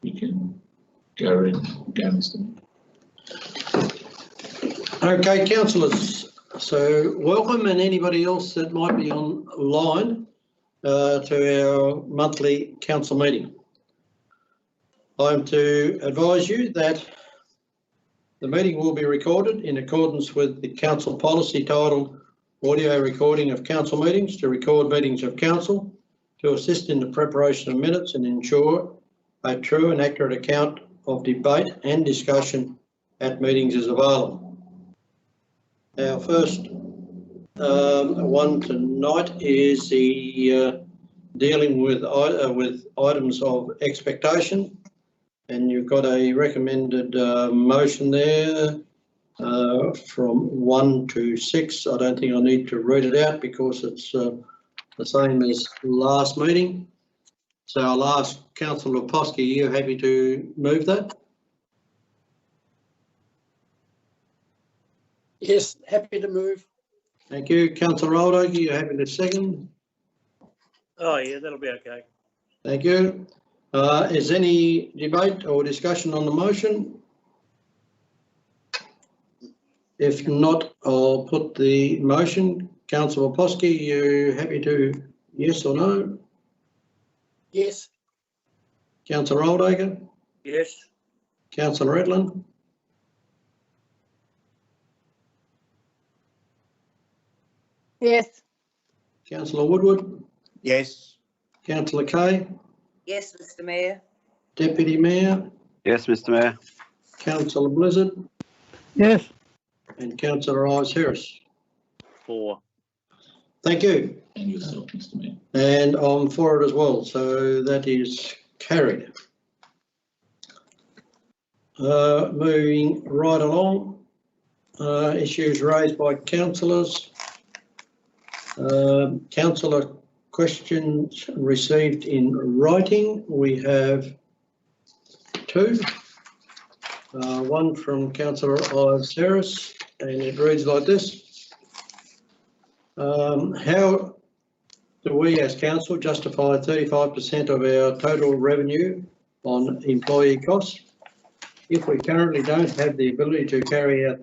You can go in, Mr. Mayor. Okay, councillors. So welcome, and anybody else that might be online to our monthly council meeting. I'm to advise you that the meeting will be recorded in accordance with the council policy titled Audio Recording of Council Meetings to record meetings of council, to assist in the preparation of minutes and ensure a true and accurate account of debate and discussion at meetings is available. Our first one tonight is the dealing with items of expectation, and you've got a recommended motion there from 1 to 6. I don't think I need to read it out because it's the same as last meeting. So I'll ask Councillor Leposki, are you happy to move that? Yes, happy to move. Thank you. Councillor Roldoke, are you happy to second? Oh yeah, that'll be okay. Thank you. Is any debate or discussion on the motion? If not, I'll put the motion. Councillor Leposki, are you happy to yes or no? Yes. Councillor Roldoke? Yes. Councillor Edlin? Yes. Councillor Woodward? Yes. Councillor Kay? Yes, Mr. Mayor. Deputy Mayor? Yes, Mr. Mayor. Councillor Blizzard? Yes. And Councillor Harris. 4. Thank you. And yourself, Mr. Mayor. And I'm for it as well, so that is carried. Moving right along, issues raised by councillors. Councillor questions received in writing. We have 2. One from Councillor Harris, and it reads like this. How do we as council justify 35% of our total revenue on employee costs if we currently don't have the ability to carry out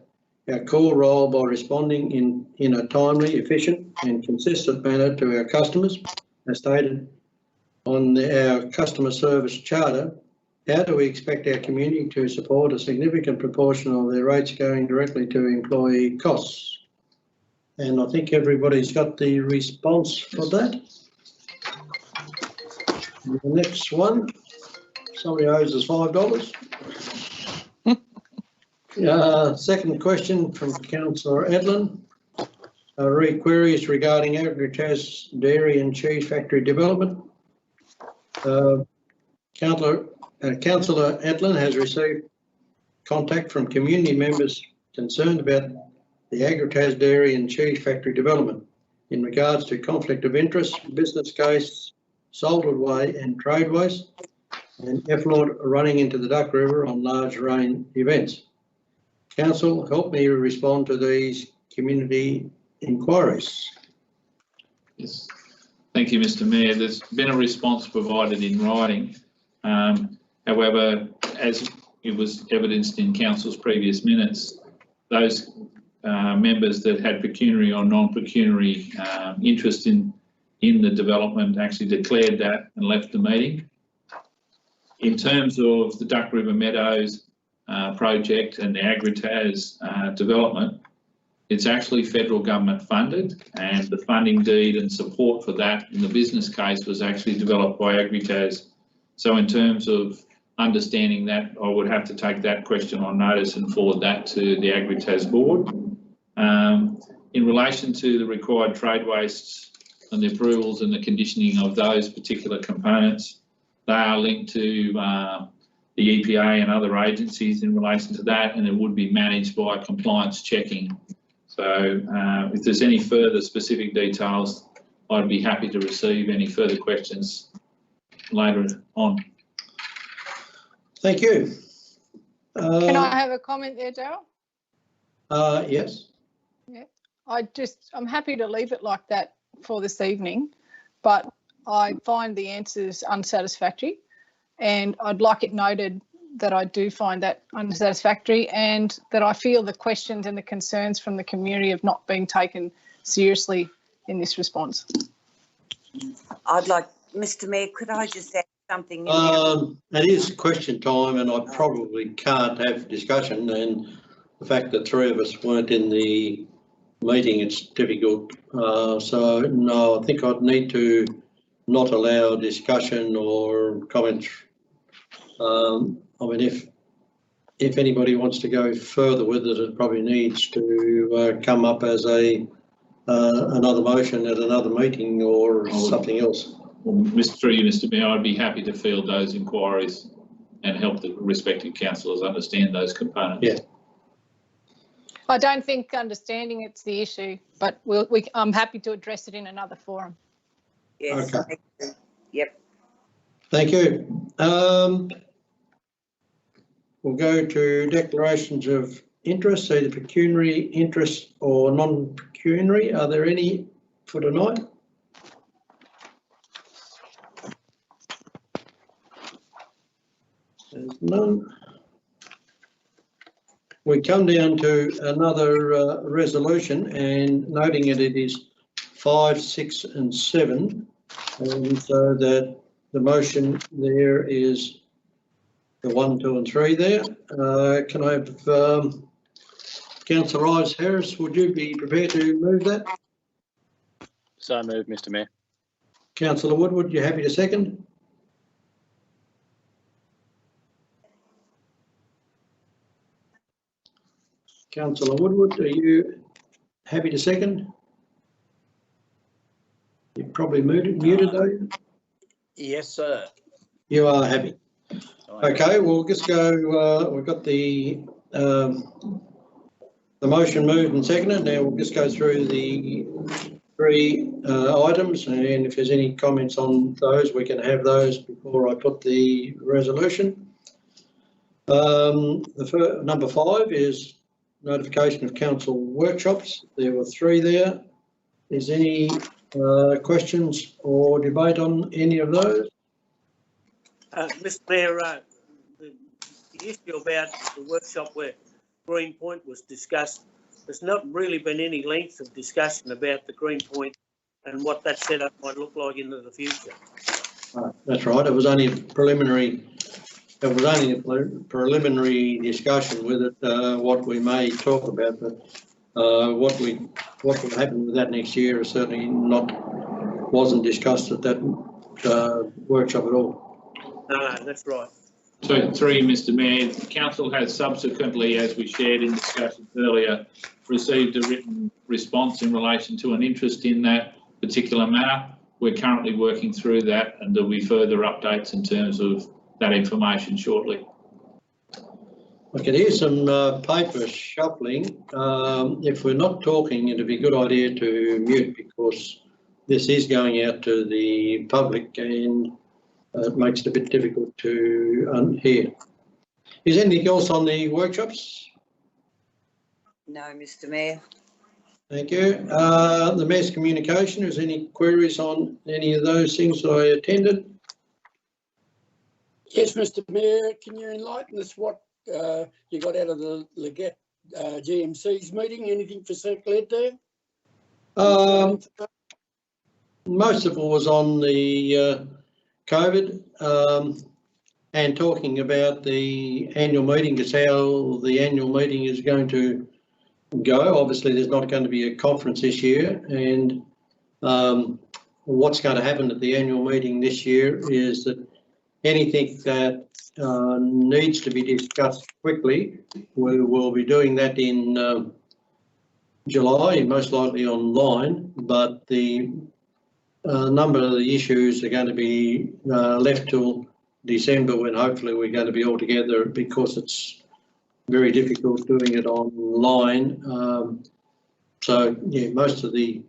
our core role by responding in a timely, efficient and consistent manner to our customers, as stated on our customer service charter? How do we expect our community to support a significant proportion of their rates going directly to employee costs? And I think everybody's got the response for that. And the next one, somebody owes us $5. Second question from Councillor Edlin. Queries regarding Agritas Dairy and Cheese Factory development. Councillor Edlin has received contact from community members concerned about the Agritas Dairy and Cheese Factory development in regards to conflict of interest, business case, salted whey and trade waste, and effluent running into the Duck River on large rain events. Council, help me respond to these community inquiries. Yes. Thank you, Mr. Mayor. There's been a response provided in writing. However, as it was evidenced in Council's previous minutes, those members that had pecuniary or non-pecuniary interest in the development actually declared that and left the meeting. In terms of the Duck River Meadows project and the Agritas development, it's actually federal government funded, and the funding deed and support for that in the business case was actually developed by Agritas. So in terms of understanding that, I would have to take that question on notice and forward that to the Agritas board. In relation to the required trade wastes and the approvals and the conditioning of those particular components, they are linked to the EPA and other agencies in relation to that, and it would be managed by compliance checking. So if there's any further specific details, I'd be happy to receive any further questions later on. Thank you. Can I have a comment there, Darryl? Yes. Yeah. I'm happy to leave it like that for this evening, but I find the answers unsatisfactory. And I'd like it noted that I do find that unsatisfactory and that I feel the questions and the concerns from the community have not been taken seriously in this response. I'd like, Mr Mayor, could I just add something in there? It is question time and I probably can't have discussion, and the fact that three of us weren't in the meeting, it's difficult. So no, I think I'd need to not allow discussion or comments. I mean, if anybody wants to go further with it, it probably needs to come up as another motion at another meeting or something else. Well, through you, Mr Mayor, I'd be happy to field those inquiries and help the respective councillors understand those components. Yeah. I don't think understanding it's the issue, but I'm happy to address it in another forum. Yes. Okay. Yep. Thank you. We'll go to declarations of interest, either pecuniary interest or non-pecuniary. Are there any for tonight? There's none. We come down to another resolution, and noting it is 5, 6 and 7, and so that the motion there is the 1, 2 and 3 there. Can I have Councillor Ives Harris, would you be prepared to move that? So moved, Mr Mayor. Councillor Woodward, you happy to second? Councillor Woodward, are you happy to second? You're probably muted though. Yes, sir. You are happy. Okay, we'll just go, we've got the motion moved and seconded. Now we'll just go through the three items, and if there's any comments on those, we can have those before I put the resolution. Number 5 is notification of council workshops. There were 3 there. Is any questions or debate on any of those? Mr Mayor, the issue about the workshop where Greenpoint was discussed, there's not really been any length of discussion about the Greenpoint and what that setup might look like into the future. That's right. It was only a preliminary. It was only a preliminary discussion with it. What we may talk about, but what will happen with that next year is certainly wasn't discussed at that workshop at all. No, that's right. So 3, Mr Mayor, the council has subsequently, as we shared in discussions earlier, received a written response in relation to an interest in that particular matter. We're currently working through that, and there'll be further updates in terms of that information shortly. I can hear some paper shuffling. If we're not talking, it'd be a good idea to mute, because this is going out to the public and it makes it a bit difficult to hear. Is anything else on the workshops? No, Mr Mayor. Thank you. The Mayor's communication, is any queries on any of those things that I attended? Yes, Mr Mayor, can you enlighten us what you got out of the Leggett GMC's meeting? Anything for Circlet there? Most of it was on the COVID and talking about the annual meeting, just how the annual meeting is going to go. Obviously, there's not going to be a conference this year, and what's going to happen at the annual meeting this year is that anything that needs to be discussed quickly, we will be doing that in July, most likely online, but the number of the issues are going to be left till December, when hopefully we're going to be all together, because it's very difficult doing it online. So yeah, most of the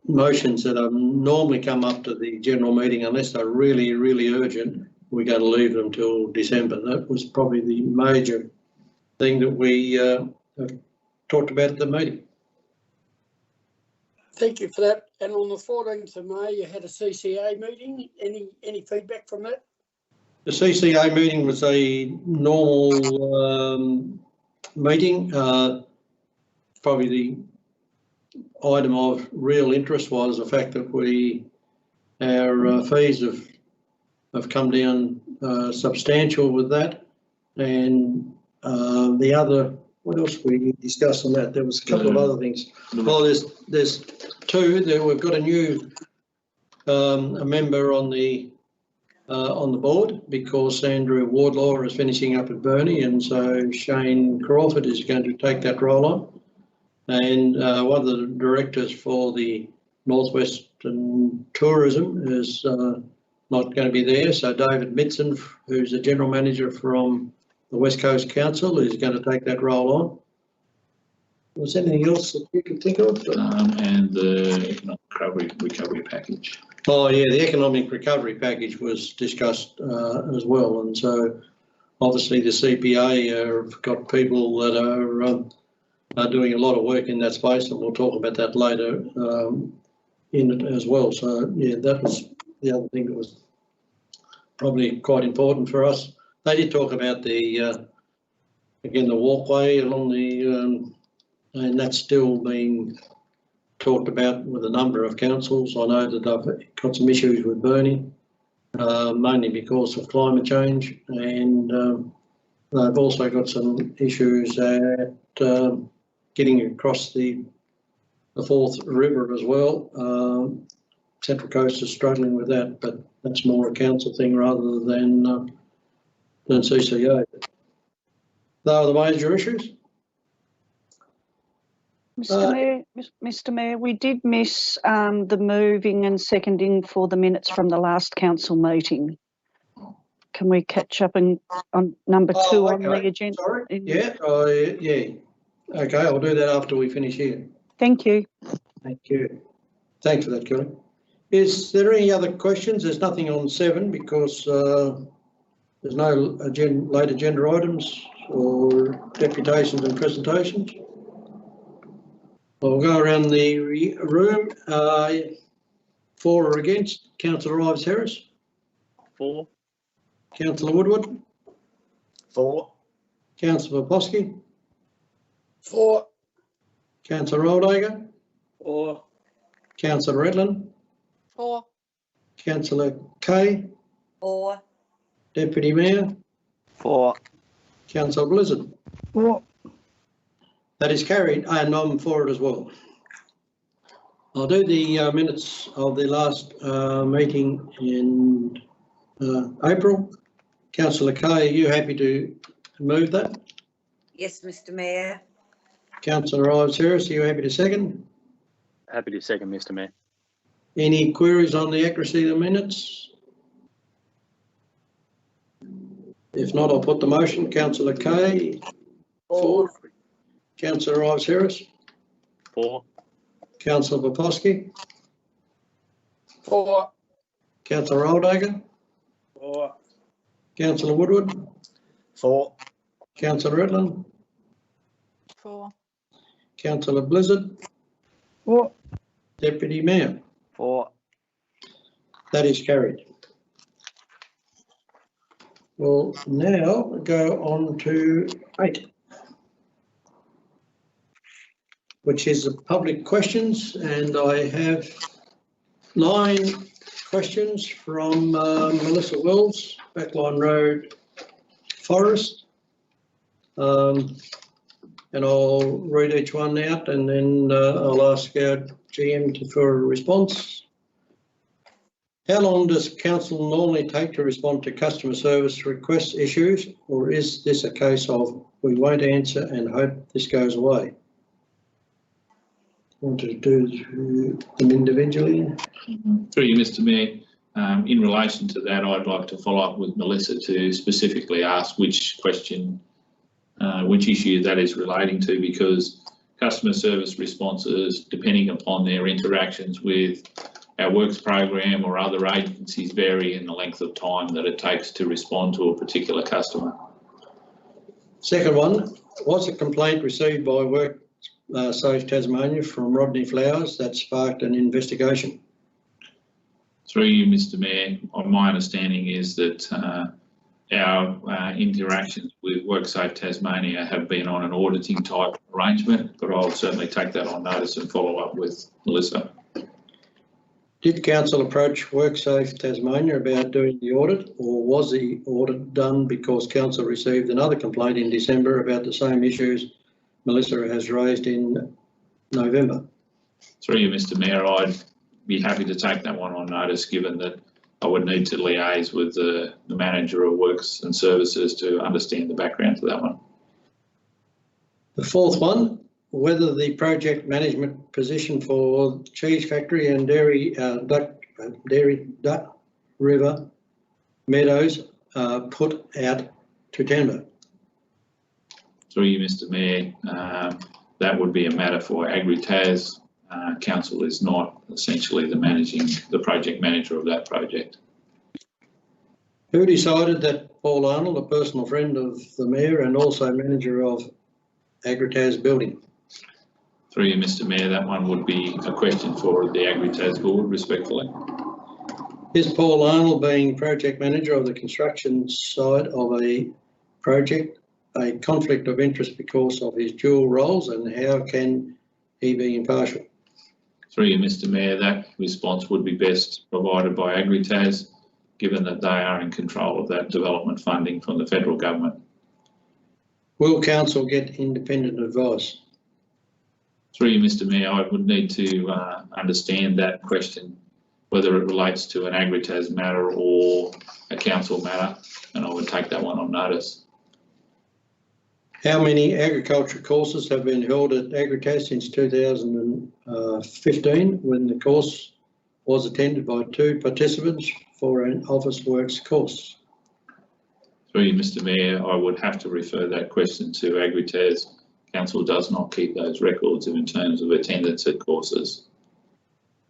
motions that are normally come up to the general meeting, unless they're really, really urgent, we're going to leave them till December. That was probably the major thing that we have talked about at the meeting. Thank you for that. And on the 14th of May, you had a CCA meeting. Any feedback from that? The CCA meeting was a normal meeting. Probably the item of real interest was the fact that our fees have come down substantial with that, and the other, what else we discussed on that? There was a couple of other things. Well, there's two. We've got a new a member on the board because Andrew Wardlaw is finishing up at Burnie, and so Shane Crawford is going to take that role on. And one of the directors for the Northwestern Tourism is not going to be there, so David Mitson, who's the general manager from the West Coast Council, is going to take that role on. Was there anything else that you could think of? And the economic recovery package. Oh yeah, the economic recovery package was discussed as well, and so obviously the CPA have got people that are doing a lot of work in that space, and we'll talk about that later in it as well. So yeah, that was the other thing that was probably quite important for us. They did talk about the again the walkway along the and that's still being talked about with a number of councils. I know that they've got some issues with Burnie, mainly because of climate change, and they've also got some issues at getting across the Forth River as well. Central Coast is struggling with that, but that's more a council thing rather than CCA. They are the major issues. Mr. Mayor, we did miss the moving and seconding for the minutes from the last council meeting. Can we catch up on number 2 on the agenda? Sorry. Yeah. Okay, I'll do that after we finish here. Thank you. Thank you. Thanks for that, Kelly. Is there any other questions? There's nothing on 7 because there's no late agenda items or deputations and presentations. I'll go around the room. For or against? Councillor Ives-Harris? For. Councillor Woodward? For. Councillor Poposky? For. Councillor Roldager? For. Councillor Redland? For. Councillor Kay? For. Deputy Mayor? For. Councillor Blizzard? For. That is carried, and I'm for it as well. I'll do the minutes of the last meeting in April. Councillor Kay, are you happy to move that? Yes, Mr. Mayor. Councillor Ives-Harris, are you happy to second? Happy to second, Mr. Mayor. Any queries on the accuracy of the minutes? If not, I'll put the motion. Councillor Kay? For. Councillor Ives-Harris? For. Councillor Poposky? For. Councillor Roldager? For. Councillor Woodward? For. Councillor Redland? For. Councillor Blizzard? For. Deputy Mayor? For. That is carried. We'll now go on to 8, which is the public questions, and I have 9 questions from Melissa Wells, Backline Road, Forest. And I'll read each one out, and then I'll ask our GM for a response. How long does council normally take to respond to customer service request issues, or is this a case of we won't answer and hope this goes away? Want to do them individually? Through you, Mr. Mayor, in relation to that, I'd like to follow up with Melissa to specifically ask which question, which issue that is relating to, because customer service responses, depending upon their interactions with our works program or other agencies, vary in the length of time that it takes to respond to a particular customer. Second one, was a complaint received by Work Safe Tasmania from Rodney Flowers that sparked an investigation? Through you, Mr. Mayor, my understanding is that our interactions with WorkSafe Tasmania have been on an auditing type arrangement, but I'll certainly take that on notice and follow up with Melissa. Did council approach WorkSafe Tasmania about doing the audit, or was the audit done because council received another complaint in December about the same issues Melissa has raised in November? Through you, Mr. Mayor, I'd be happy to take that one on notice, given that I would need to liaise with the manager of Works and Services to understand the background to that one. The fourth one, whether the project management position for cheese factory and dairy duck river meadows put out to tender. Through you, Mr. Mayor, that would be a matter for Agritas. Council is not essentially the project manager of that project. Who decided that Paul Arnold, a personal friend of the Mayor and also manager of Agritas building? Through you, Mr. Mayor, that one would be a question for the Agritas board, respectfully. Is Paul Arnold, being project manager of the construction side of a project, a conflict of interest because of his dual roles, and how can he be impartial? Through you, Mr. Mayor, that response would be best provided by Agritas, given that they are in control of that development funding from the federal government. Will council get independent advice? Through you, Mr. Mayor, I would need to understand that question, whether it relates to an Agritas matter or a council matter, and I would take that one on notice. How many agriculture courses have been held at Agritas since 2015, when the course was attended by 2 participants for an office works course? Through you, Mr. Mayor, I would have to refer that question to Agritas. Council does not keep those records in terms of attendance at courses.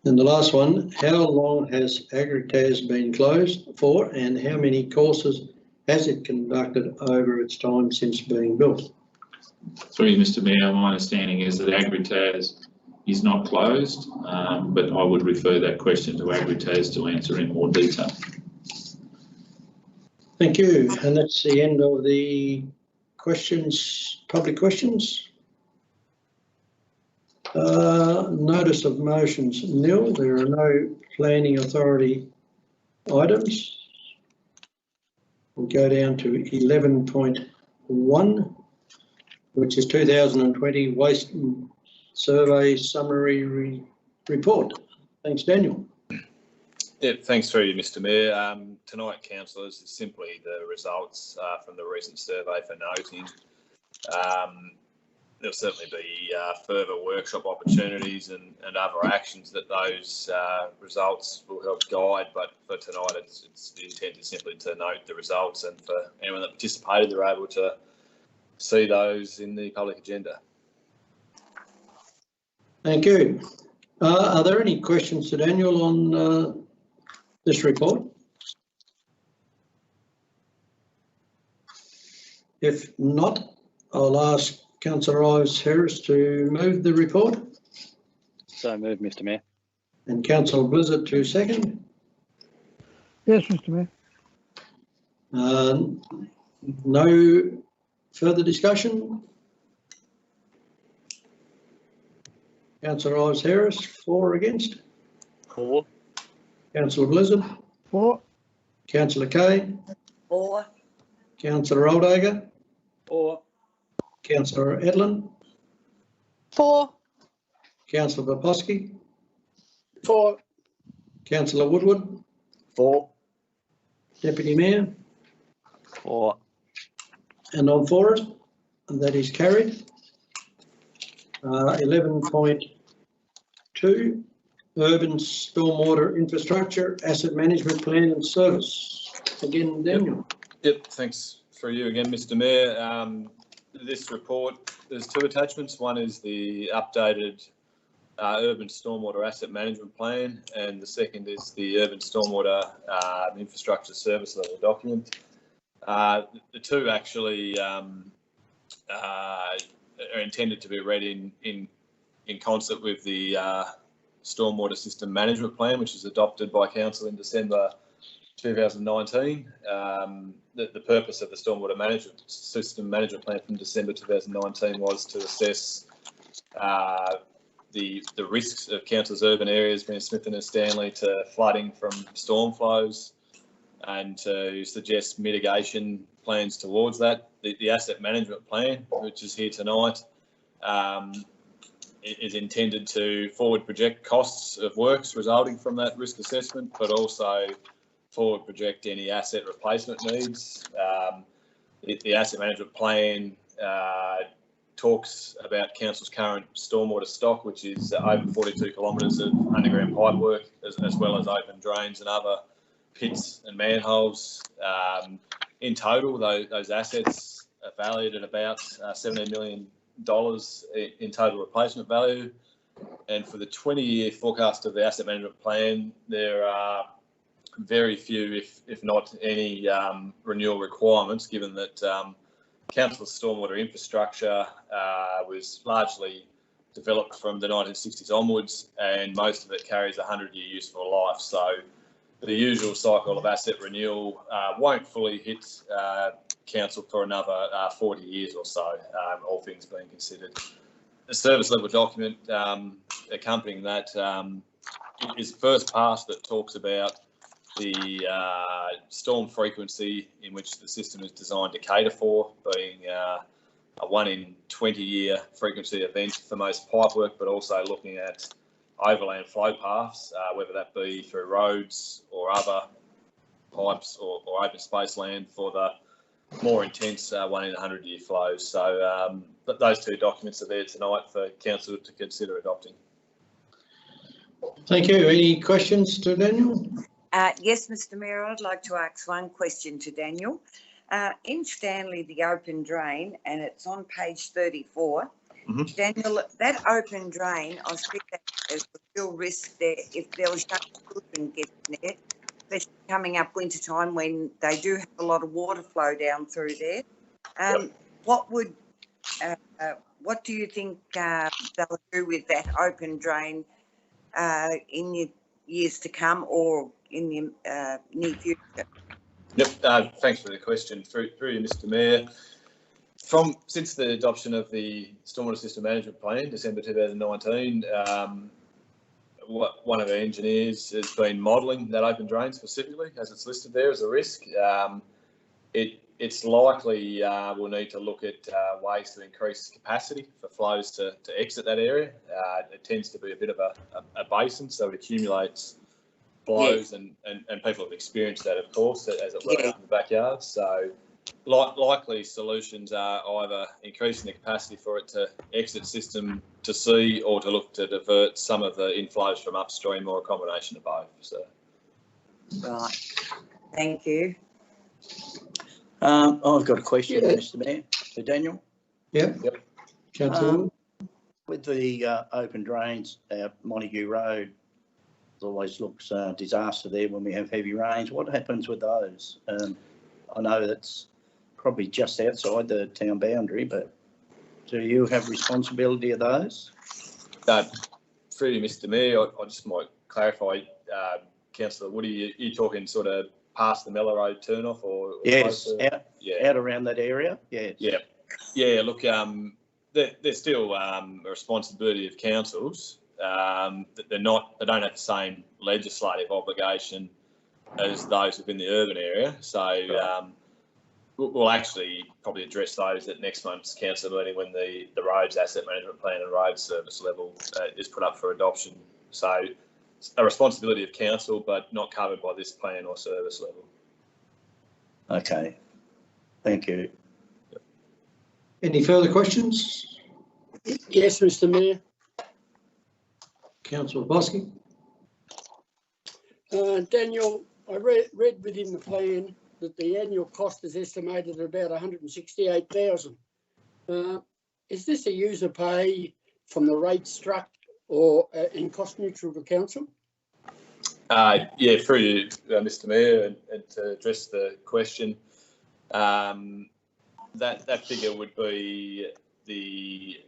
And the last one, how long has Agritas been closed for, and how many courses has it conducted over its time since being built? Through you, Mr. Mayor, my understanding is that Agritas is not closed, but I would refer that question to Agritas to answer in more detail. Thank you, and that's the end of the questions, public questions. Notice of motions nil. There are no planning authority items. We'll go down to 11.1, which is 2020 Waste Survey Summary Report. Thanks, Daniel. Yeah, thanks through you, Mr. Mayor. Tonight, councillors, is simply the results from the recent survey for noting. There'll certainly be further workshop opportunities and other actions that those results will help guide, but for tonight it's the intent is simply to note the results, and for anyone that participated, they're able to see those in the public agenda. Thank you. Are there any questions to Daniel on this report? If not, I'll ask Councillor Ives Harris to move the report. So moved, Mr. Mayor. And Councillor Blizzard to second. Yes, Mr. Mayor. No further discussion? Councillor Ives Harris, for or against? For. Councillor Blizzard? For. Councillor Kane? For. Councillor Oldacre? For. Councillor Edlin? For. Councillor Poposky? For. Councillor Woodward? For. Deputy Mayor? For. And I'm for it, and that is carried. 11.2, Urban Stormwater Infrastructure Asset Management Plan and Service. Again, Daniel. Yep, thanks for you again, Mr. Mayor. This report, there's 2 attachments. One is the updated Urban Stormwater Asset Management Plan, and the second is the Urban Stormwater Infrastructure Service Level document. The 2 actually are intended to be read in concert with the Stormwater System Management Plan, which was adopted by Council in December 2019. The purpose of the Stormwater Management System Management Plan from December 2019 was to assess the risks of council's urban areas, being Smithton and Stanley, to flooding from storm flows, and to suggest mitigation plans towards that. The asset management plan, which is here tonight, is intended to forward project costs of works resulting from that risk assessment, but also forward project any asset replacement needs. The asset management plan talks about council's current stormwater stock, which is over 42 kilometres of underground pipe work, as well as open drains and other pits and manholes. In total, those assets are valued at about $17 million in total replacement value. And for the 20-year forecast of the asset management plan, there are very few, if not any, renewal requirements, given that council's stormwater infrastructure was largely developed from the 1960s onwards, and most of it carries a 100-year useful life. So the usual cycle of asset renewal won't fully hit council for another 40 years or so, all things being considered. The service level document accompanying that is the first pass that talks about the storm frequency in which the system is designed to cater for, being a 1 in 20 year frequency event for most pipe work, but also looking at overland flow paths, whether that be through roads or other pipes or open space land for the more intense 1 in 100 year flows. So but those two documents are there tonight for council to consider adopting. Thank you. Any questions to Daniel? Yes, Mr. Mayor, I'd like to ask one question to Daniel. In Stanley, the open drain, and it's on page 34. Daniel, that open drain, I see that there's a real risk there if there was young children getting there, especially coming up winter time when they do have a lot of water flow down through there. What do you think they'll do with that open drain in the years to come or in the near future? Yep, thanks for the question. Through you, Mr. Mayor. Since the adoption of the Stormwater System Management Plan, December 2019, one of our engineers has been modelling that open drain specifically, as it's listed there as a risk. It's likely we'll need to look at ways to increase capacity for flows to exit that area. It tends to be a bit of a basin, so it accumulates flows, and people have experienced that, of course, as it were out in the backyard. So likely solutions are either increasing the capacity for it to exit system to sea, or to look to divert some of the inflows from upstream, or a combination of both. So. Right. Thank you. I've got a question, Mr. Mayor, for Daniel. Yep. Councillor. With the open drains at Montague Road, it always looks disaster there when we have heavy rains. What happens with those? I know that's probably just outside the town boundary, but do you have responsibility of those? Through you, Mr. Mayor, I just might clarify, Councillor Woody, are you talking sort of past the Mellow Road turn-off, or yes, out around that area? Yes. Yeah. Look, there's still a responsibility of councils. They don't have the same legislative obligation as those within the urban area. So we'll actually probably address those at next month's council meeting, when the roads asset management plan and road service level is put up for adoption. So it's a responsibility of council, but not covered by this plan or service level. Okay, thank you. Any further questions? Yes, Mr. Mayor. Councillor Bosky. Daniel, I read within the plan that the annual cost is estimated at about $168,000. Is this a user pay from the rate struck, or in cost neutral to council? Yeah, through you, Mr. Mayor, and to address the question, that figure would be the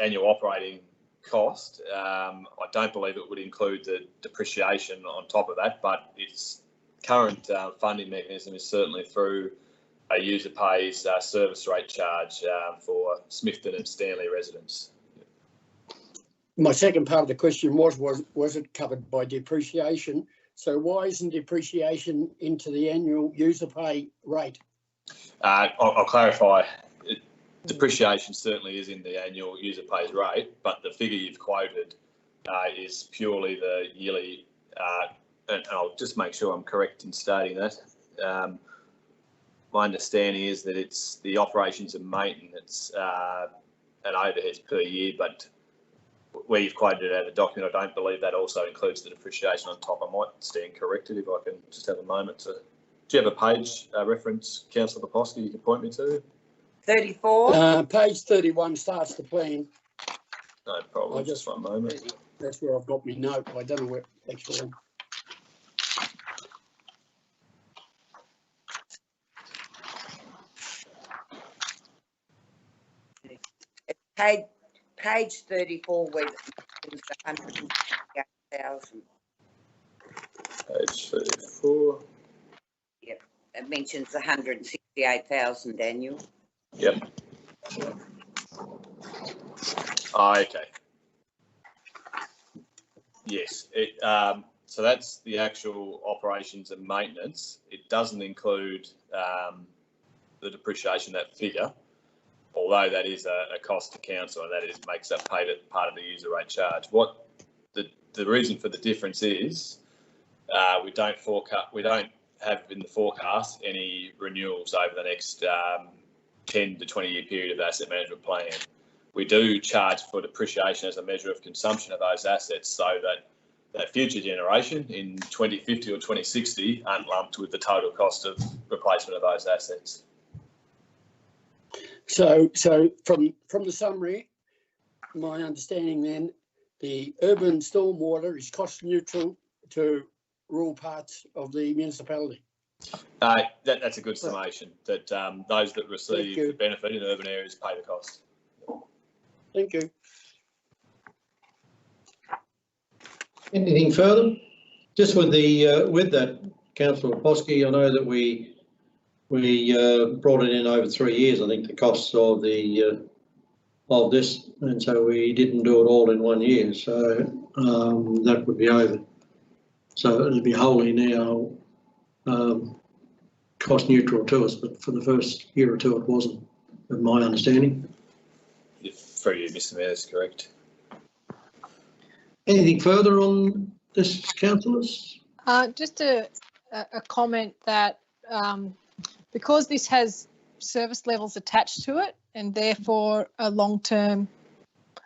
annual operating cost. I don't believe it would include the depreciation on top of that, but it's current funding mechanism is certainly through a user pays service rate charge for Smithton and Stanley residents. My second part of the question was it covered by depreciation? So why isn't depreciation into the annual user pay rate? I'll clarify. Depreciation certainly is in the annual user pays rate, but the figure you've quoted is purely the yearly, and I'll just make sure I'm correct in stating that. My understanding is that it's the operations and maintenance and overheads per year, but where you've quoted it out of the document, I don't believe that also includes the depreciation on top. I might stand corrected if I can just have a moment to. Do you have a page reference, Councillor Poposky, you can point me to? 34. Page 31 starts the plan. No problem, just 1 moment. That's where I've got my note. I don't know where actually. Page 34, where it mentions 168,000. Page 34. Yep, it mentions 168,000 annual. Yep. Oh, okay. Yes. So that's the actual operations and maintenance. It doesn't include the depreciation, that figure, although that is a cost to council, and that makes up part of the user rate charge. What the reason for the difference is we don't have in the forecast any renewals over the next 10 to 20 year period of the asset management plan. We do charge for depreciation as a measure of consumption of those assets, so that future generation in 2050 or 2060 aren't lumped with the total cost of replacement of those assets. So from the summary, my understanding then, the urban stormwater is cost neutral to rural parts of the municipality. That's a good summation, that those that receive the benefit in urban areas pay the cost. Thank you. Anything further? Just with that, Councillor Poposky, I know that we brought it in over 3 years, I think, the costs of this, and so we didn't do it all in 1 year, so that would be over. So it'll be wholly now cost neutral to us, but for the first year or two it wasn't, of my understanding. For you, Mr. Mayor, that's correct. Anything further on this, councillors? Just a comment that because this has service levels attached to it and therefore a long-term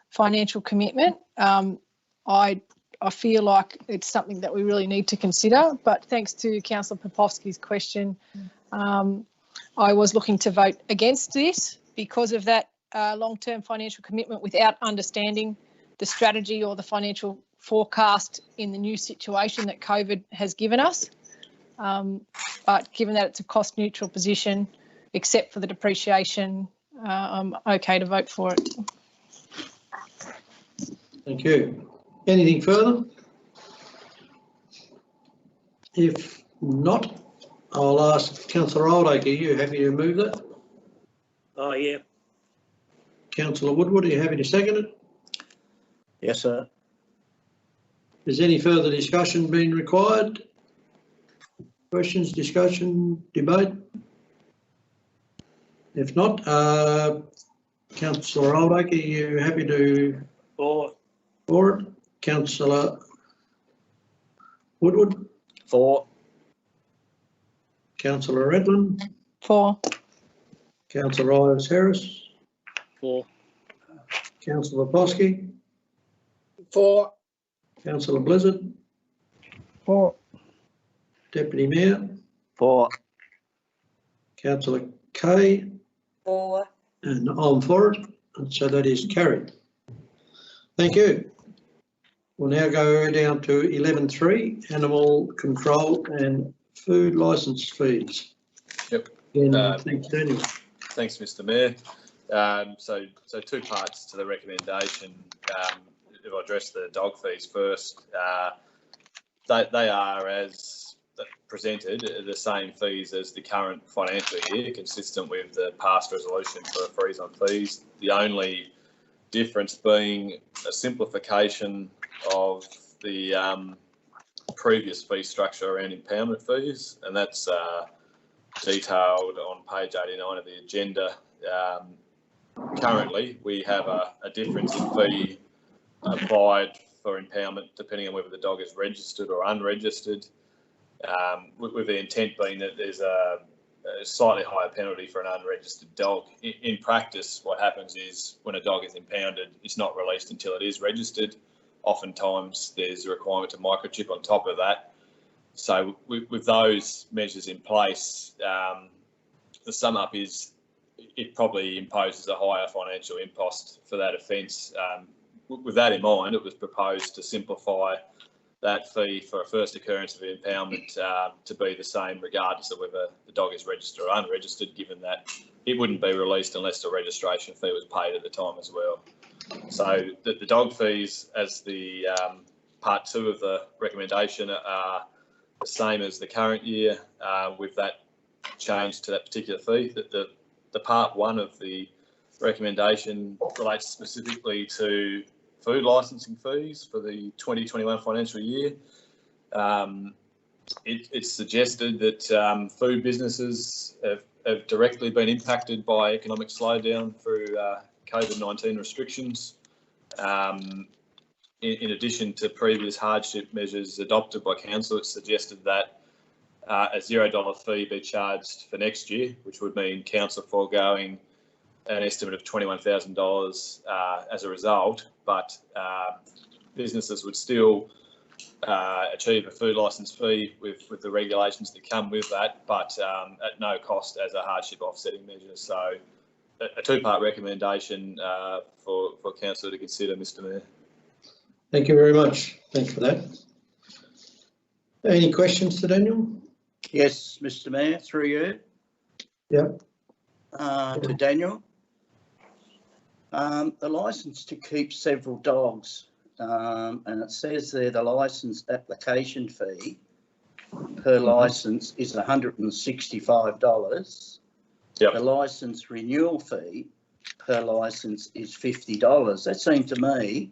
financial commitment, I feel like it's something that we really need to consider. But thanks to Councillor Popovsky's question, I was looking to vote against this because of that long-term financial commitment without understanding the strategy or the financial forecast in the new situation that COVID has given us. But given that it's a cost neutral position, except for the depreciation, I'm okay to vote for it. Thank you. Anything further? If not, I'll ask Councillor Oldacre, are you happy to move that? Oh, yeah. Councillor Woodward, are you happy to second it? Yes, sir. Is any further discussion being required? Questions, discussion, debate? If not, Councillor Oldacre, are you happy to? For it? Councillor Woodward? For. Councillor Redland? For. Councillor Ives-Harris? For. Councillor Poposky? For. Councillor Blizzard? For. Deputy Mayor? For. Councillor Kay? For. And I'm for it, and so that is carried. Thank you. We'll now go down to 11.3, animal control and food licence fees. Yep. Thanks, Daniel. Thanks, Mr. Mayor. So two parts to the recommendation. If I address the dog fees first, they are as presented are the same fees as the current financial year, consistent with the past resolution for a freeze on fees. The only difference being a simplification of the previous fee structure around impoundment fees, and that's detailed on page 89 of the agenda. Currently, we have a difference in fee applied for impoundment depending on whether the dog is registered or unregistered, with the intent being that there's a slightly higher penalty for an unregistered dog. In practice, what happens is when a dog is impounded, it's not released until it is registered. Oftentimes, there's a requirement to microchip on top of that. So with those measures in place, the sum up is it probably imposes a higher financial impost for that offence. With that in mind, it was proposed to simplify that fee for a first occurrence of impoundment to be the same regardless of whether the dog is registered or unregistered, given that it wouldn't be released unless the registration fee was paid at the time as well. So the dog fees, as the part 2 of the recommendation, are the same as the current year, with that change to that particular fee. The part 1 of the recommendation relates specifically to food licensing fees for the 2021 financial year. It's suggested that food businesses have directly been impacted by economic slowdown through COVID-19 restrictions. In addition to previous hardship measures adopted by council, it's suggested that a $0 fee be charged for next year, which would mean council foregoing an estimate of $21,000 as a result, but businesses would still achieve a food licence fee with the regulations that come with that, but at no cost as a hardship offsetting measure. So a 2-part recommendation for council to consider, Mr Mayor. Thank you very much. Thanks for that. Any questions to Daniel? Yes, Mr Mayor, through you. Yep. To Daniel. The licence to keep several dogs, and it says there the licence application fee per licence is $165. Yep. The licence renewal fee per licence is $50. That seemed to me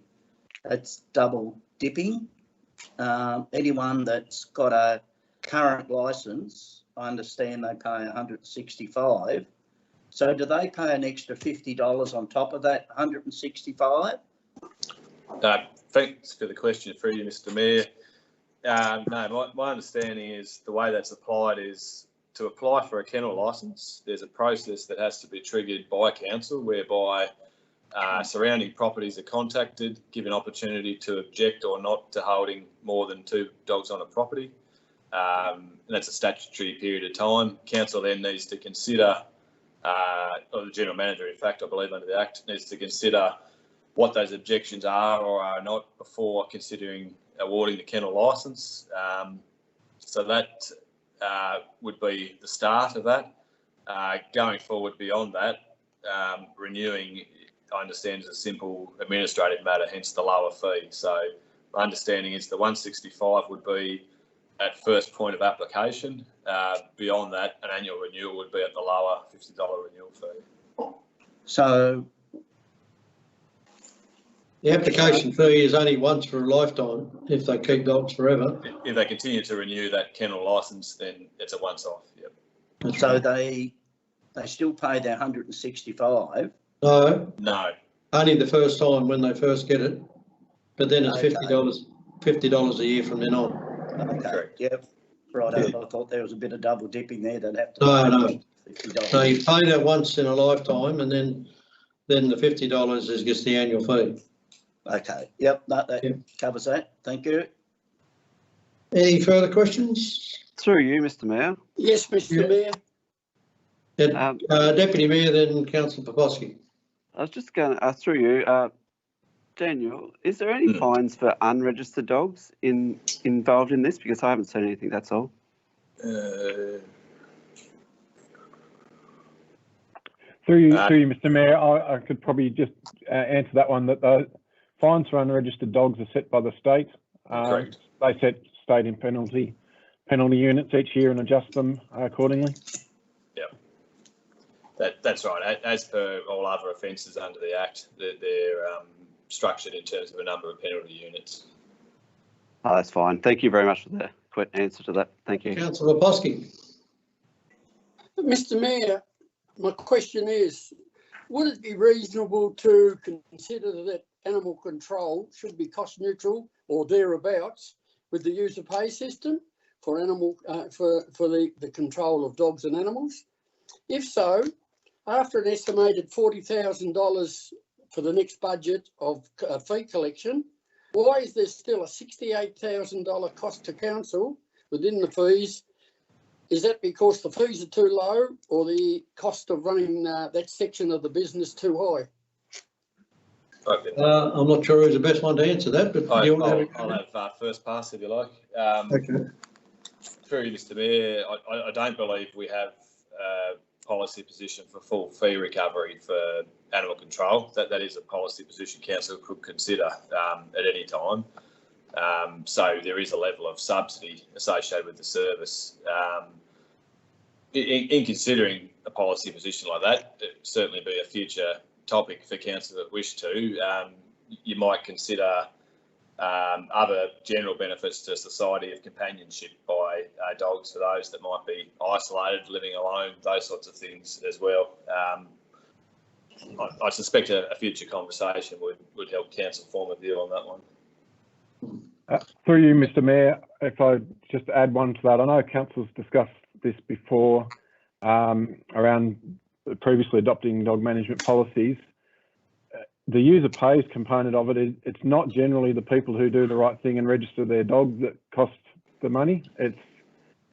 that's double dipping. Anyone that's got a current licence, I understand they pay $165. So do they pay an extra $50 on top of that $165? Thanks for the question through you, Mr Mayor. No, my understanding is the way that's applied is to apply for a kennel licence, there's a process that has to be triggered by council whereby surrounding properties are contacted, given opportunity to object or not to holding more than 2 dogs on a property. And that's a statutory period of time. Council then needs to consider, or the General Manager, in fact, I believe under the Act, needs to consider what those objections are or are not before considering awarding the kennel licence. So that would be the start of that. Going forward beyond that, renewing, I understand, is a simple administrative matter, hence the lower fee. So my understanding is the 165 would be at first point of application. Beyond that, an annual renewal would be at the lower $50 renewal fee. So the application fee is only once for a lifetime if they keep dogs forever. If they continue to renew that kennel licence, then it's a once-off. Yep. So they still pay their $165. No, only the first time when they first get it, but then it's $50 a year from then on. Okay. Correct. Yep. Right. Yeah. I thought there was a bit of double dipping there. They'd have to. No. $50. So you pay that once in a lifetime, and then the $50 is just the annual fee. Okay. Yep. No, that covers that. Thank you. Any further questions? Through you, Mr Mayor. Yes, Mr Mayor. Deputy Mayor, then Councillor Popovsky. I was just going to through you, Daniel. Is there any fines for unregistered dogs involved in this? Because I haven't seen anything. That's all. Through you, Mr Mayor, I could probably just answer that one. That the fines for unregistered dogs are set by the state. Correct. They set state penalty penalty units each year and adjust them accordingly. That's right. As per all other offences under the Act, they're structured in terms of a number of penalty units. Oh, that's fine. Thank you very much for the quick answer to that. Thank you. Councillor Bosky. Mr Mayor, my question is, would it be reasonable to consider that animal control should be cost neutral or thereabouts with the user pay system for animal for the control of dogs and animals? If so, after an estimated $40,000 for the next budget of fee collection, why is there still a $68,000 cost to council within the fees? Is that because the fees are too low or the cost of running that section of the business too high? I'm not sure who's the best one to answer that, but I'll have first pass if you like. Okay. Through you, Mr Mayor, I don't believe we have policy position for full fee recovery for animal control. That is a policy position council could consider at any time. So there is a level of subsidy associated with the service. In considering a policy position like that, it would certainly be a future topic for council that wish to. You might consider other general benefits to society of companionship by dogs for those that might be isolated, living alone, those sorts of things as well. I suspect a future conversation would help council form a view on that one. Through you, Mr Mayor, if I just add one to that, I know council's discussed this before around previously adopting dog management policies. The user pays component of it, it's not generally the people who do the right thing and register their dog that cost the money. It's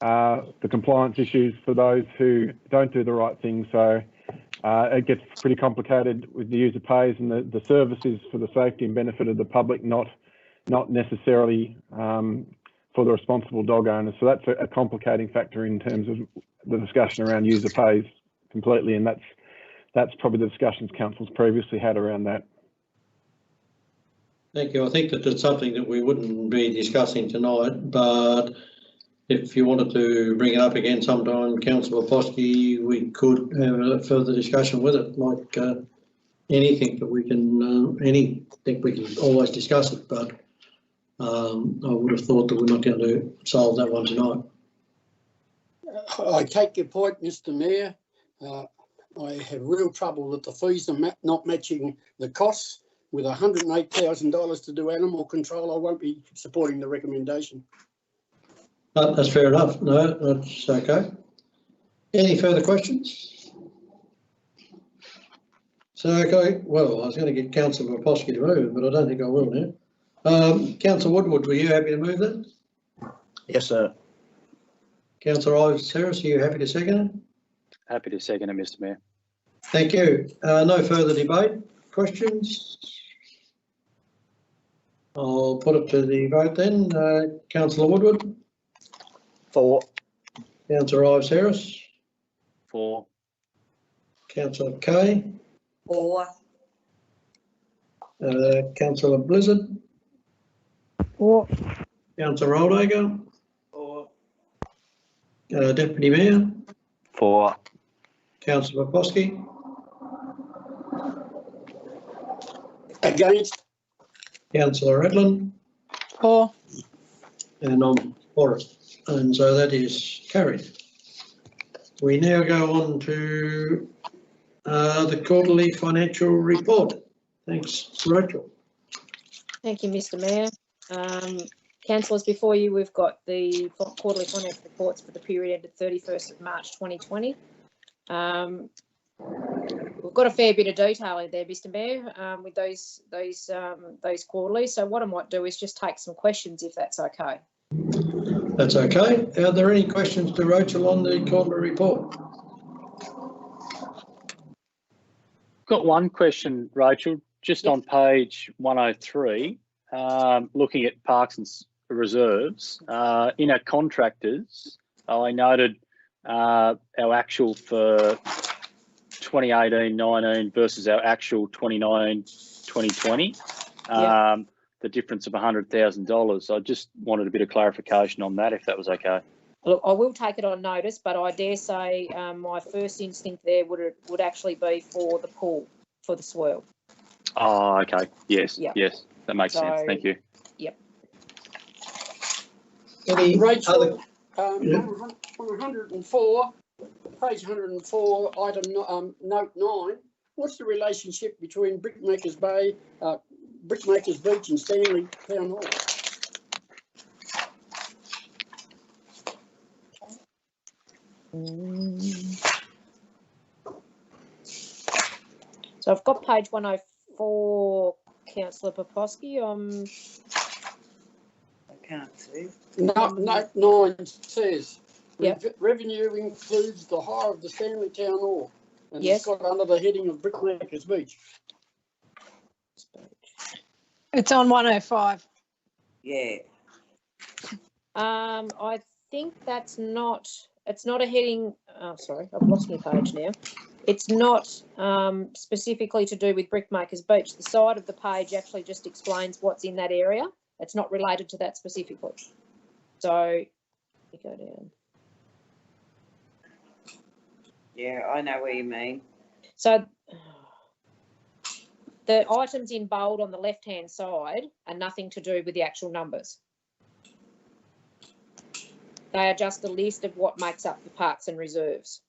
the compliance issues for those who don't do the right thing. So it gets pretty complicated with the user pays, and the service is for the safety and benefit of the public, not necessarily for the responsible dog owner. So that's a complicating factor in terms of the discussion around user pays completely, and that's probably the discussions council's previously had around that. Thank you. I think that it's something that we wouldn't be discussing tonight, but if you wanted to bring it up again sometime, Councillor Posky, we could have a further discussion with it. Like anything that we can, anything we can always discuss it, but I would have thought that we're not going to solve that one tonight. I take your point, Mr Mayor. I have real trouble that the fees are not matching the costs. With $108,000 to do animal control, I won't be supporting the recommendation. That's fair enough. No, that's okay. Any further questions? So, okay, well, I was going to get Councillor Posky to move, but I don't think I will now. Councillor Woodward, were you happy to move that? Yes, sir. Councillor Ives Harris, are you happy to second it? Happy to second it, Mr Mayor. Thank you. No further debate. Questions? I'll put it to the vote then. Councillor Woodward? For. Councillor Ives Harris? For. Councillor Kay? For. Councillor Blizzard? For. Councillor Oldacre? For. Deputy Mayor? For. Councillor Posky? Against. Councillor Redland? For. And I'm for it. And so that is carried. We now go on to the quarterly financial report. Thanks, Rachel. Thank you, Mr Mayor. Councillors, before you, we've got the quarterly financial reports for the period ended 31st of March 2020. We've got a fair bit of detail in there, Mr Mayor, with those quarterly. So what I might do is just take some questions, if that's okay. That's okay. Are there any questions to Rachel on the quarterly report? Got one question, Rachel, just on page 103, looking at parks and reserves. In our contractors, I noted our actual for 2018-19 versus our actual 2019-2020, the difference of $100,000. I just wanted a bit of clarification on that, if that was okay. Look, I will take it on notice, but I dare say my first instinct there would actually be for the pool, for the swirl. Oh, okay. Yes, Yep. yes, that makes sense. So- Thank you. Yep. Any Rachel, other? on 104, page 104, item note 9, what's the relationship between Brickmakers Bay, Brickmakers Beach and Stanley Town Hall? So I've got page 104, Councillor Poposky. I can't see. Note 9 says, Yep. Revenue includes the hire of the Stanley Town Hall. And Yes. it's got under the heading of Brickmakers Beach. It's on 105. Yeah. I think that's not, it's not a heading, oh, sorry, I've lost my page now. It's not specifically to do with Brickmakers Beach. The side of the page actually just explains what's in that area. It's not related to that specifically. So, you go down. Yeah, I know what you mean. So, the items in bold on the left-hand side are nothing to do with the actual numbers. They are just a list of what makes up the parks and reserves.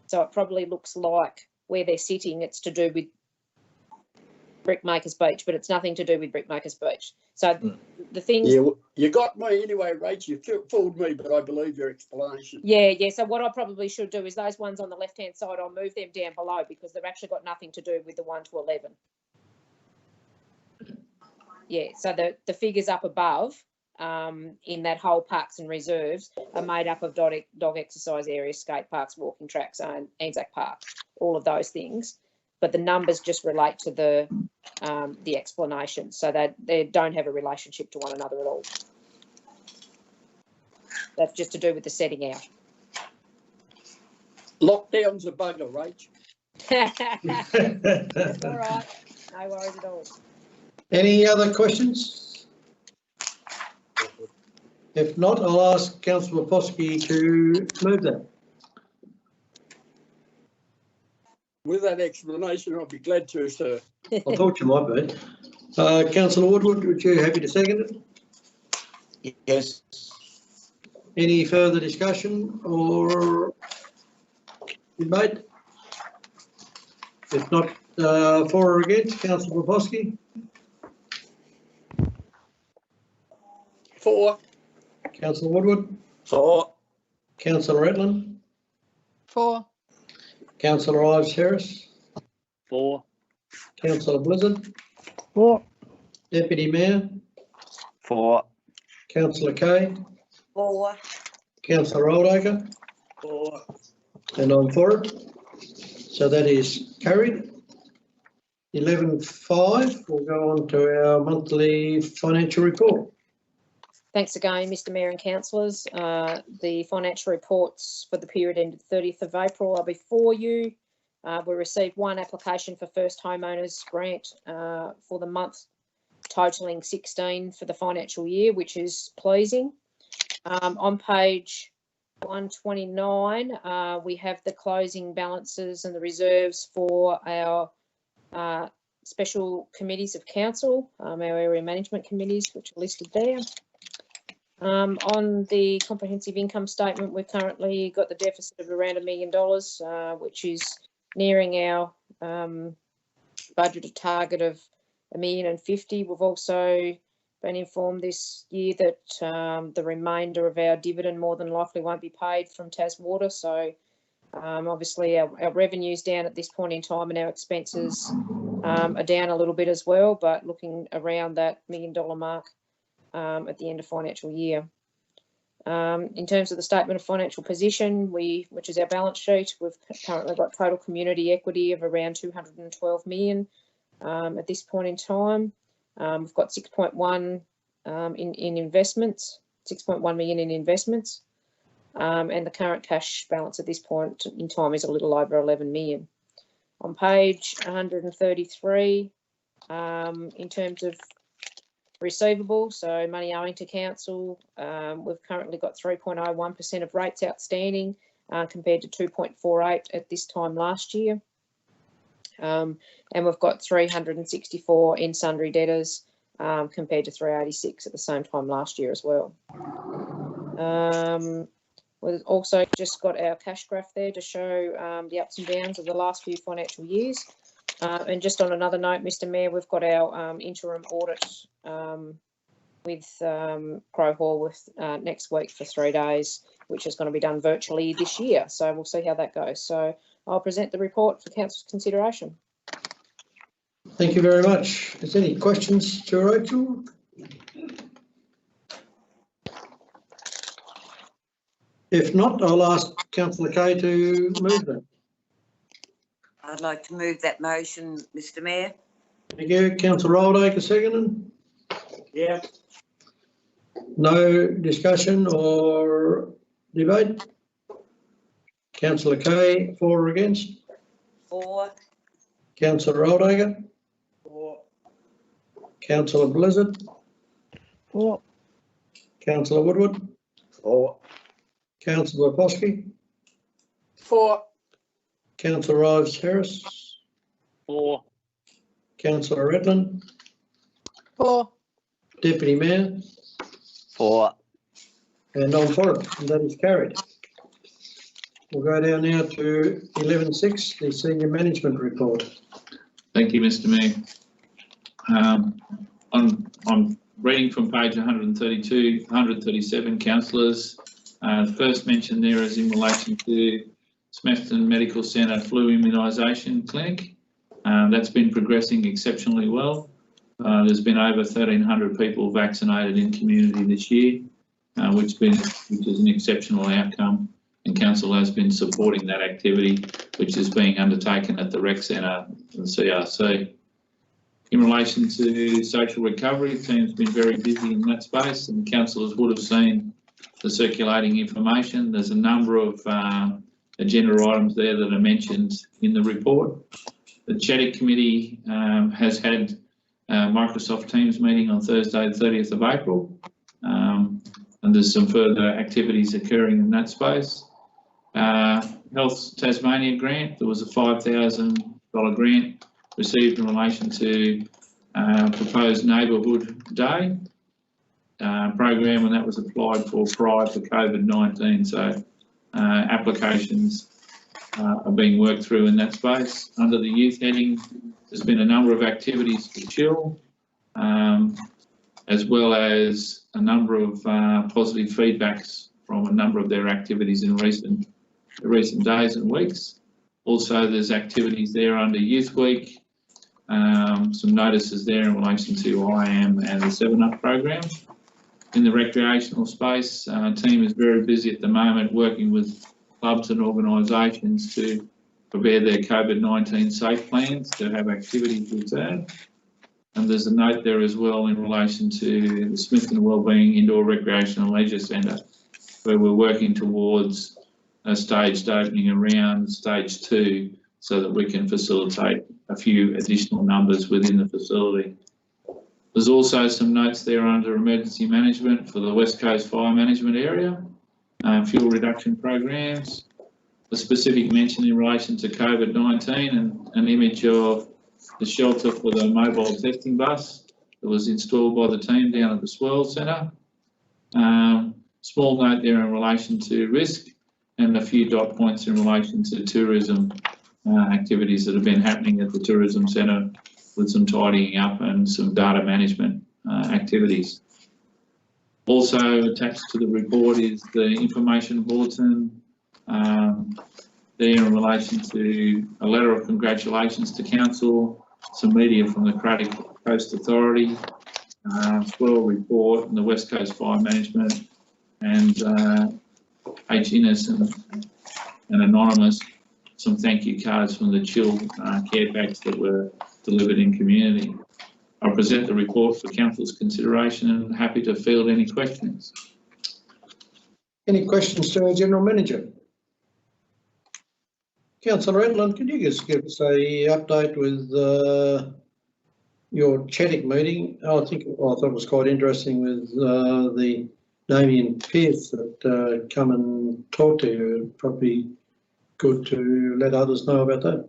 So it probably looks like where they're sitting, it's to do with Brickmakers Beach, but it's nothing to do with Brickmakers Beach. So the things... Yeah, well, you got me anyway, Rach. You fooled me, but I believe your explanation. Yeah. So what I probably should do is those ones on the left-hand side, I'll move them down below because they've actually got nothing to do with the 1 to 11. Yeah, so the figures up above in that whole parks and reserves are made up of dog exercise areas, skate parks, walking tracks, and Anzac Park, all of those things. But the numbers just relate to the explanation, so that they don't have a relationship to one another at all. That's just to do with the setting out. Lockdown's a bugger, Rach. That's all right, no worries at all. Any other questions? If not, I'll ask Councillor Poposky to move that. With that explanation, I'll be glad to, sir. I thought you might be. Councillor Woodward, would you happy to second it? Yes. Any further discussion or debate? If not, for or against, Councillor Poposky? For. Councillor Woodward? For. Councillor Retland? 4. Councillor Ives Harris? 4. Councillor Blizzard? 4. Deputy Mayor? 4. Councillor Kay? 4. Councillor Oldacre? 4. And I'm for it. So that is carried. 11.5, we'll go on to our monthly financial report. Thanks again, Mr Mayor and Councillors. The financial reports for the period ended 30th of April are before you. We received one application for first homeowners grant for the month, totalling 16 for the financial year, which is pleasing. On page 129, we have the closing balances and the reserves for our special committees of council, our area management committees, which are listed there. On the comprehensive income statement, we've currently got the deficit of around $1 million, which is nearing our budgeted target of $1,050,000. We've also been informed this year that the remainder of our dividend more than likely won't be paid from Taswater. So obviously our revenue's down at this point in time and our expenses are down a little bit as well, but looking around that $1 million mark at the end of financial year. In terms of the statement of financial position, which is our balance sheet, we've currently got total community equity of around 212 million at this point in time. We've got 6.1 in investments, 6.1 million in investments, and the current cash balance at this point in time is a little over 11 million. On page 133, in terms of Receivables, so money owing to council, we've currently got 3.01% of rates outstanding compared to 2.48 at this time last year. And we've got 364 in sundry debtors compared to 386 at the same time last year as well. We've also just got our cash graph there to show the ups and downs of the last few financial years. And just on another note, Mr. Mayor, we've got our interim audit with Crow Hall with next week for 3 days, which is going to be done virtually this year. So we'll see how that goes. So I'll present the report for council's consideration. Thank you very much. Is there any questions to Rachel? If not, I'll ask Councillor Kay to move that. I'd like to move that motion, Mr. Mayor. Thank you. Councillor Roldaker seconding. Yeah. No discussion or debate? Councillor Kay, for or against? For. Councillor Roldaker? For. Councillor Blizzard? For. Councillor Woodward? For. Councillor Bosky? For. Councillor Ives Harris? For. Councillor Redland? For. Deputy Mayor? For. And I'm for it, and that is carried. We'll go down now to 11.6, the Senior Management Report. Thank you, Mr. Mayor. I'm reading from page 132, 137, councillors. First mention there is in relation to Smithton Medical Centre flu immunisation clinic. That's been progressing exceptionally well. There's been over 1,300 people vaccinated in community this year, which is an exceptional outcome, and council has been supporting that activity, which is being undertaken at the rec centre and CRC. In relation to social recovery, the team's been very busy in that space, and councillors would have seen the circulating information. There's a number of agenda items there that are mentioned in the report. The Chedic Committee has had Microsoft Teams meeting on Thursday, the 30th of April, and there's some further activities occurring in that space. Health Tasmania grant, there was a $5,000 grant received in relation to proposed neighbourhood day program, and that was applied for prior to COVID-19. So applications are being worked through in that space. Under the youth heading, there's been a number of activities for Chill, as well as a number of positive feedbacks from a number of their activities in recent days and weeks. Also, there's activities there under Youth Week, some notices there in relation to IAM and the 7up program. In the recreational space, team is very busy at the moment working with clubs and organisations to prepare their COVID-19 safe plans to have activities return. And there's a note there as well in relation to the Smithton Wellbeing Indoor Recreational Leisure Centre, where we're working towards a staged opening around stage 2 so that we can facilitate a few additional numbers within the facility. There's also some notes there under emergency management for the West Coast Fire Management Area, fuel reduction programs, a specific mention in relation to COVID-19 and an image of the shelter for the mobile testing bus that was installed by the team down at the Swirl Centre. Small note there in relation to risk and a few dot points in relation to tourism activities that have been happening at the Tourism Centre with some tidying up and some data management activities. Also attached to the report is the information bulletin there in relation to a letter of congratulations to council, some media from the Craddock Coast Authority, Swirl report and the West Coast Fire Management, and H. Innes and Anonymous, some thank you cards from the Chill care packs that were delivered in community. I'll present the report for council's consideration and happy to field any questions. Any questions to our General Manager? Councillor Redland, could you just give us a update with your Chedic meeting, I thought it was quite interesting with the Damien Pearce that come and talk to you. Probably good to let others know about that.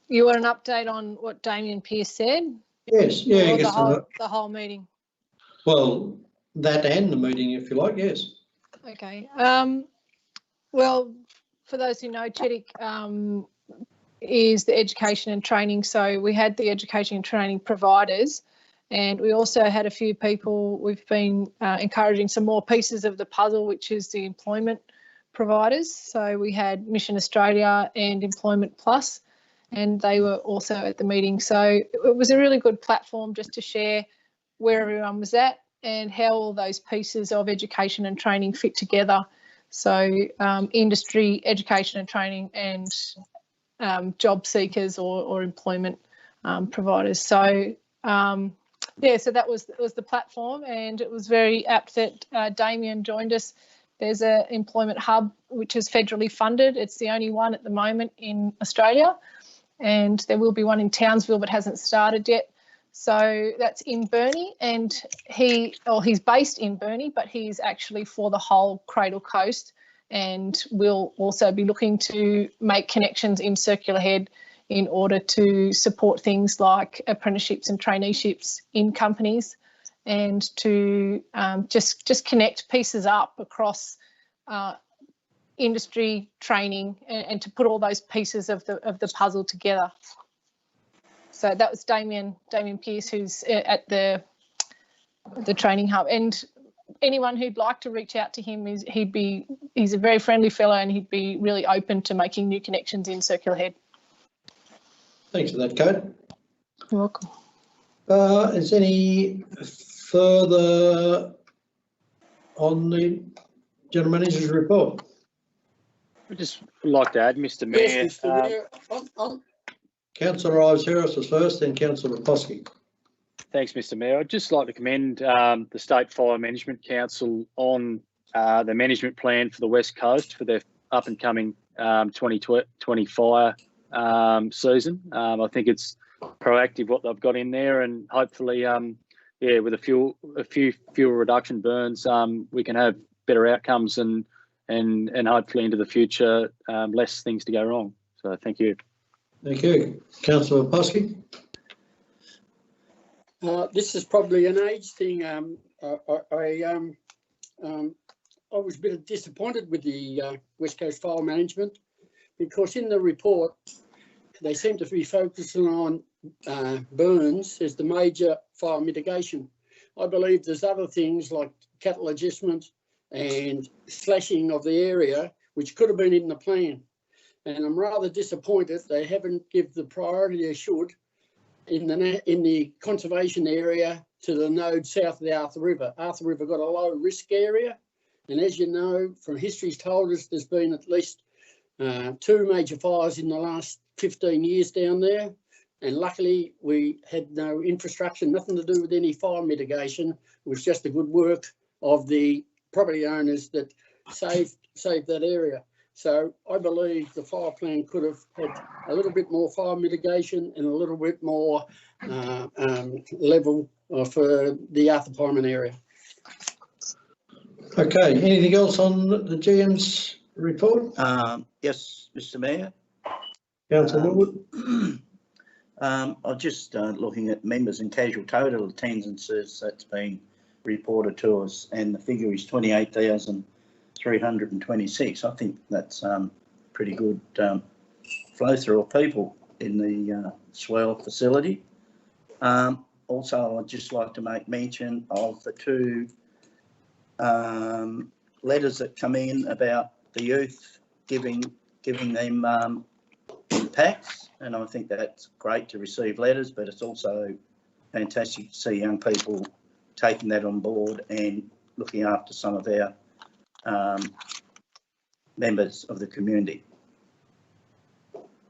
You want an update on what Damien Pearce said? Yes, yeah, I guess the whole meeting. Well, that and the meeting, if you like, yes. Okay. Well, for those who know, Chedic is the education and training. So we had the education and training providers, and we also had a few people. We've been encouraging some more pieces of the puzzle, which is the employment providers. So we had Mission Australia and Employment Plus, and they were also at the meeting. So it was a really good platform just to share where everyone was at and how all those pieces of education and training fit together. So industry, education and training, and job seekers or employment providers. So yeah, so that was the platform, and it was very apt that Damien joined us. There's an employment hub which is federally funded. It's the only one at the moment in Australia, and there will be one in Townsville but hasn't started yet. So that's in Burnie, and he's based in Burnie, but he's actually for the whole Cradle Coast, and will also be looking to make connections in Circular Head in order to support things like apprenticeships and traineeships in companies, and to just connect pieces up across industry, training, and to put all those pieces of the puzzle together. So that was Damien Pearce, who's at the training hub, and anyone who'd like to reach out to him, he's a very friendly fellow, and he'd be really open to making new connections in Circular Head. Thanks for that, Kate. You're welcome. Is any further on the General Manager's report? I'd just like to add, Mr. Mayor. Yes, Mr. Mayor. Councillor Ives Harris was first, then Councillor Raposki. Thanks, Mr. Mayor. I'd just like to commend the State Fire Management Council on the management plan for the West Coast for their up and coming 2020 fire season. I think it's proactive what they've got in there, and hopefully, with a few fuel reduction burns, we can have better outcomes and hopefully into the future, less things to go wrong. So thank you. Thank you. Councillor Raposki. This is probably an age thing. I was a bit disappointed with the West Coast Fire Management, because in the report they seem to be focusing on burns as the major fire mitigation. I believe there's other things like cattle adjustment and slashing of the area which could have been in the plan, and I'm rather disappointed they haven't given the priority they should in the conservation area to the node south of the Arthur River. Arthur River got a low risk area, and as you know from history's told us, there's been at least 2 major fires in the last 15 years down there, and luckily we had no infrastructure, nothing to do with any fire mitigation. It was just the good work of the property owners that saved that area. So I believe the fire plan could have had a little bit more fire mitigation and a little bit more level for the Arthur Pyman area. Okay, anything else on the GM's report? Yes, Mr. Mayor. Councillor Wood. I'm just looking at members and casual total attendances that's been reported to us, and the figure is 28,326. I think that's pretty good flow through of people in the Swell facility. Also, I'd just like to make mention of the 2 letters that come in about the youth giving them packs, and I think that's great to receive letters, but it's also fantastic to see young people taking that on board and looking after some of our members of the community.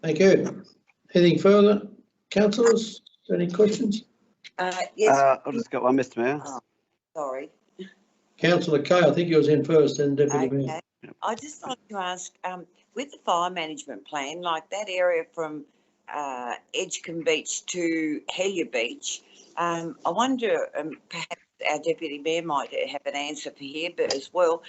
Thank you. Anything further, councillors? Any questions? Yes. I've just got one, Mr. Mayor. Oh, sorry. Councillor Kay, I think you was in first, then Deputy Mayor. Okay. I'd just like to ask, with the fire management plan, like that area from Edgecombe Beach to Helier Beach, I wonder, perhaps our Deputy Mayor might have an answer for here, but as well,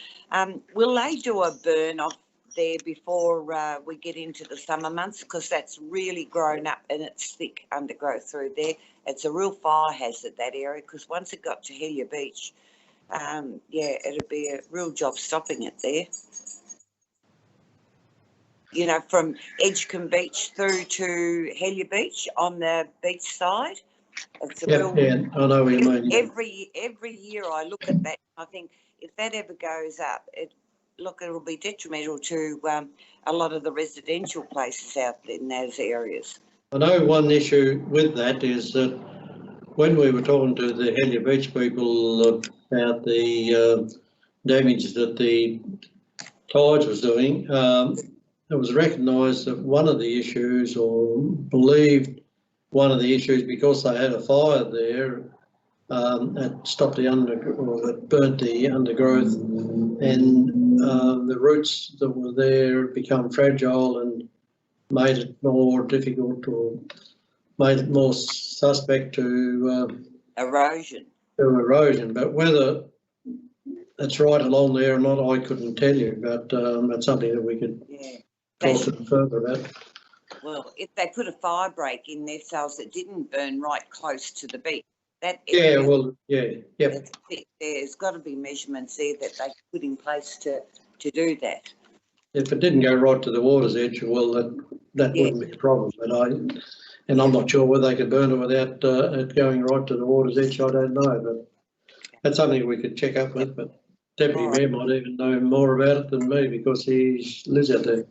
will they do a burn off there before we get into the summer months? Because that's really grown up and it's thick undergrowth through there. It's a real fire hazard, that area, because once it got to Helier Beach, yeah, it'd be a real job stopping it there. You know, from Edgecombe Beach through to Helier Beach on the beach side. It's a real, Yeah, I know what you mean. every year I look at that, I think if that ever goes up, it'll be detrimental to a lot of the residential places out in those areas. I know one issue with that is that when we were talking to the Helier Beach people about the damage that the tides was doing, it was recognised that one of the issues, or believed one of the issues, because they had a fire there, it stopped the it burnt the undergrowth, and the roots that were there become fragile and made it more difficult, or made it more suspect to erosion. But whether it's right along there or not, I couldn't tell you. But that's something that we could talk to them further about. Well, if they put a fire break in there so it didn't burn right close to the beach, that Yeah, area, well, yeah. There's got to be measurements there that they put in place to do that. If it didn't go right to the water's edge, well, that wouldn't be a problem. But I'm not sure whether they could burn it without it going right to the water's edge. I don't know, but that's something we could check up with. But Deputy Mayor might even know more about it than me because he lives out there.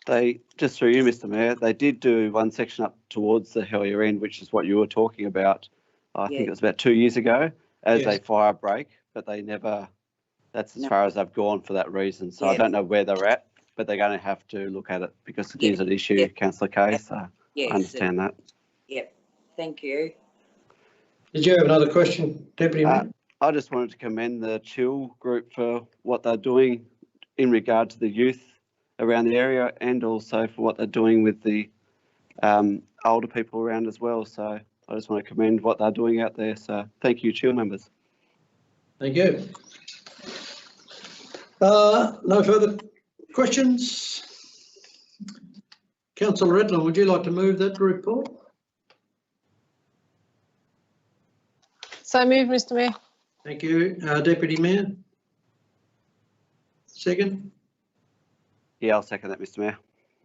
They, just through you, Mr. Mayor, they did do one section up towards the Helier end, which is what you were talking about. I think it was about 2 years ago as a fire break, but they never, that's as far as they've gone for that reason. So I don't know where they're at, but they're going to have to look at it because it is an issue, Councillor Kay, so I understand that. Yep, thank you. Did you have another question, Deputy Mayor? I just wanted to commend the Chill group for what they're doing in regard to the youth around the area, and also for what they're doing with the older people around as well. So I just want to commend what they're doing out there. So thank you, Chill members. Thank you. No further questions? Councillor Redland, would you like to move that report? So moved, Mr. Mayor. Thank you. Deputy Mayor? Second? Yeah, I'll second that, Mr. Mayor.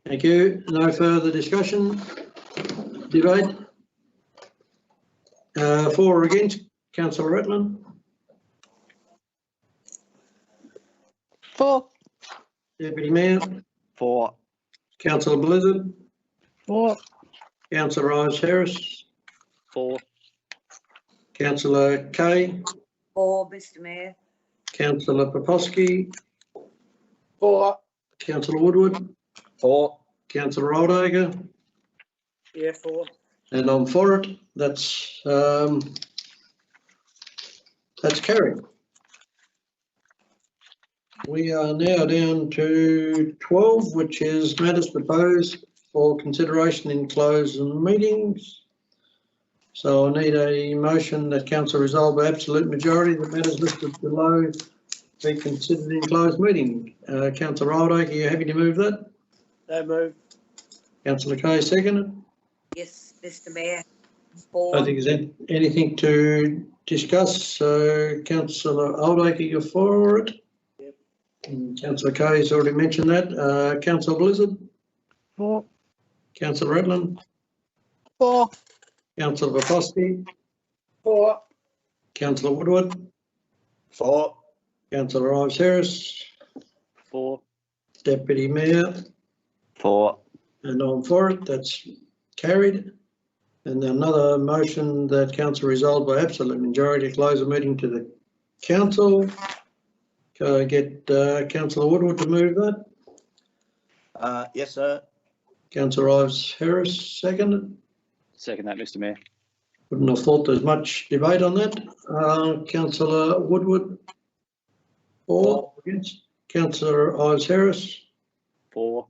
Thank you. No further discussion? Debate? For or against? Councillor Redland? For. Deputy Mayor? For. Councillor Blizzard? For. Councillor Ives-Harris? For. Councillor Kay? For, Mr. Mayor. Councillor Poposky? For. Councillor Woodward? For. Councillor Oldacre? Yeah, for. And I'm for it. That's carried. We are now down to 12, which is matters proposed for consideration in closed meetings. So I need a motion that council resolve by absolute majority the matters listed below be considered in closed meeting. Councillor Oldacre, are you happy to move that? No move. Councillor Kay, seconded. Yes, Mr. Mayor. For. I don't think there's anything to discuss. So Councillor Oldacre, you're for it. Yep. And Councillor Kay has already mentioned that. Councillor Blizzard. For. Councillor Redland. For. Councillor Poposky. For. Councillor Woodward. For. Councillor Ives-Harris. For. Deputy Mayor. For. And I'm for it. That's carried. And another motion that council resolved by absolute majority to close the meeting to the council. Can I get Councillor Woodward to move that? Yes, sir. Councillor Ives-Harris, seconded. Second that, Mr. Mayor. Wouldn't have thought there's much debate on that. Councillor Woodward. 4. Against. Councillor Ives Harris. 4.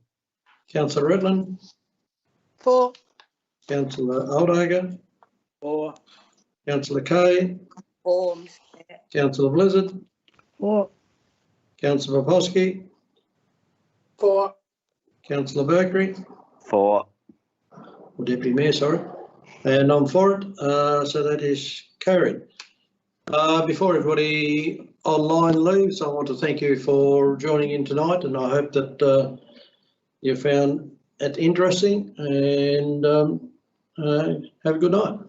Councillor Redland. 4. Councillor Aldager. 4. Councillor Kay. 4, Mr Mayor. Councillor Blizzard. 4. Councillor Popovsky. 4. Councillor Berkery. 4. Or Deputy Mayor, sorry. And I'm for it, so that is carried. Before everybody online leaves, I want to thank you for joining in tonight, and I hope that you found it interesting, and have a good night.